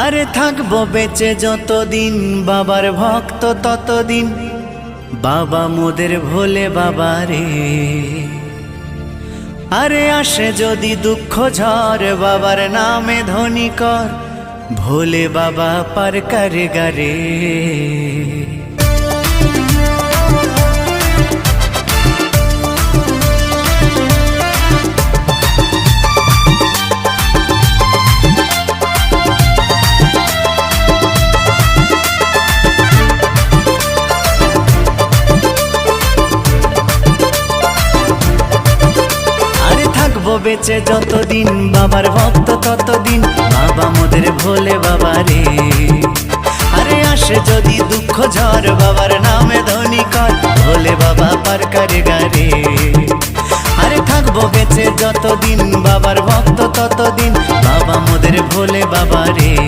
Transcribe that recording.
আরে থাকবো বেঁচে যতদিন বাবার ভক্ত ততদিন, বাবা মোদের ভোলে বাবা রে। আরে আসে যদি দুঃখ ঝড় বাবার নামে ধ্বনি কর, ভোলে বাবা পার করে গারে। বেঁচে যতদিন বাবার ভক্ত ততদিন, বাবা মোদের ভোলে বাবা রে। আরে আসে যদি দুঃখ ঝড় বাবার নামে ধ্বনি কর, ভোলে বাবা পার করে গারে। আরে থাকবো বেঁচে যতদিন বাবার ভক্ত ততদিন, বাবা মোদের ভোলে বাবা রে।